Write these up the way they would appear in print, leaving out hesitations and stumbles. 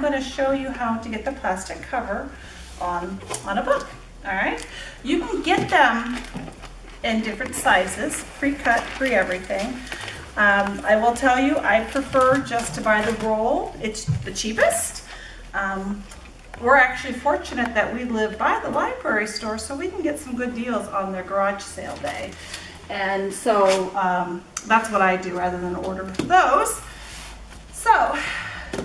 going to show you how to get the plastic cover on a book. All right, you can get them in different sizes, pre-cut, pre-everything. I will tell you, I prefer just to buy the roll. It's the cheapest. We're actually fortunate that we live by the library store, so we can get some good deals on their garage sale day. And so that's what I do rather than order those. So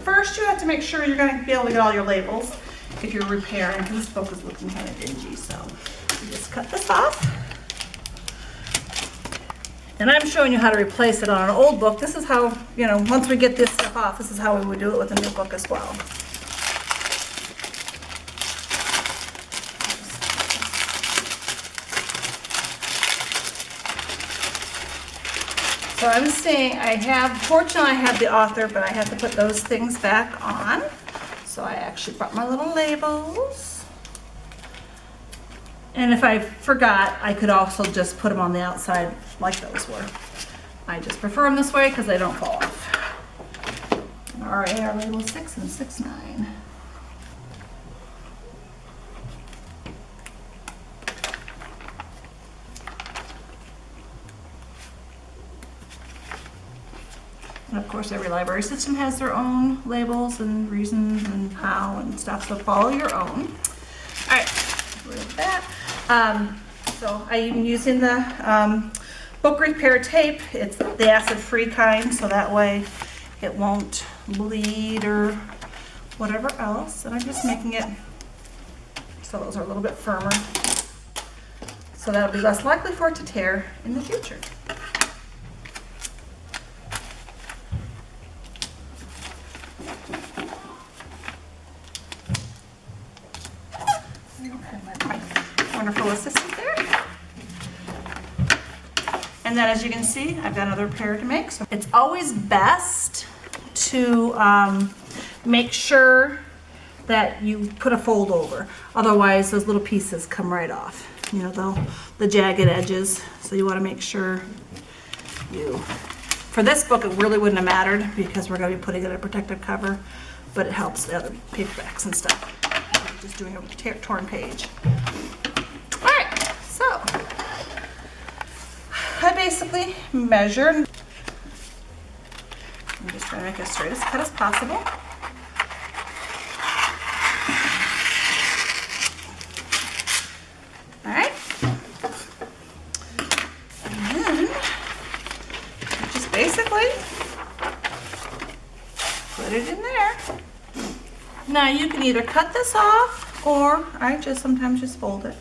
first you have to make sure you're going to be able to get all your labels if you're repairing. This book is looking kind of dingy, so you just cut this off. And I'm showing you how to replace it on an old book. This is how, once we get this stuff off, this is how we would do it with a new book as well. So I'm seeing fortunately I have the author, but I have to put those things back on. So I actually brought my little labels. And if I forgot, I could also just put them on the outside like those were. I just prefer them this way because they don't fall off. And RA are label 6 and 6-9. And of course, every library system has their own labels and reasons and how and stuff, so follow your own. All right, rid of that. So I am using the book repair tape. It's the acid-free kind, so that way it won't bleed or whatever else. And I'm just making it so those are a little bit firmer, so that'll be less likely for it to tear in the future. Wonderful assistant there. And then as you can see, I've got another pair to make. So it's always best to make sure that you put a fold over. Otherwise, those little pieces come right off. The jagged edges. So you want to make sure for this book, it really wouldn't have mattered because we're going to be putting it in a protective cover, but it helps the other paperbacks and stuff. Just doing a torn page. So, I basically measured. I'm just trying to make it as straight as cut as possible. All right. And then, just basically put it in there. Now you can either cut this off, or I sometimes just fold it.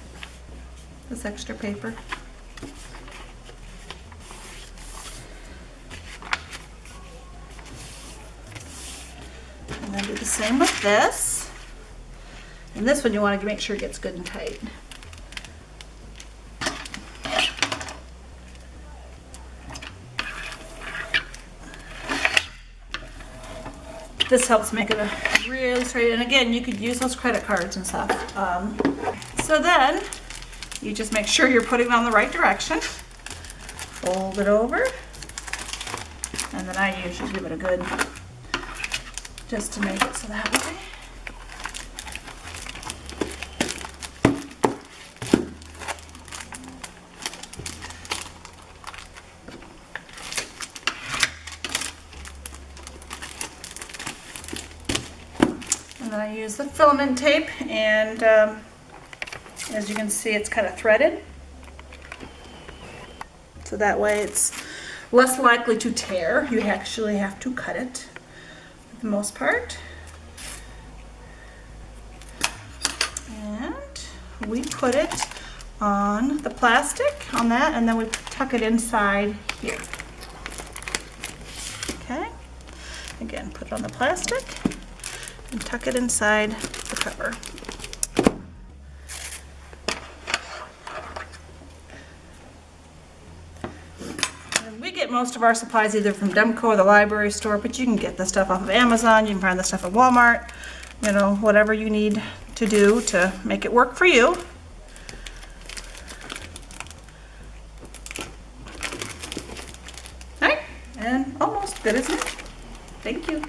This extra paper. And then do the same with this. And this one you want to make sure it gets good and tight. This helps make it a really straight, and again, you could use those credit cards and stuff. So then, you just make sure you're putting it on the right direction. Fold it over. And then I usually give it a good, just to make it so that way. And then I use the filament tape, and as you can see, it's kind of threaded. So that way it's less likely to tear. You actually have to cut it for the most part. And we put it on the plastic, on that, and then we tuck it inside here. Okay? Again, put it on the plastic and tuck it inside the cover. We get most of our supplies either from Demco or the library store, but you can get the stuff off of Amazon, you can find the stuff at Walmart, whatever you need to do to make it work for you. All right, and almost good, isn't it? Thank you.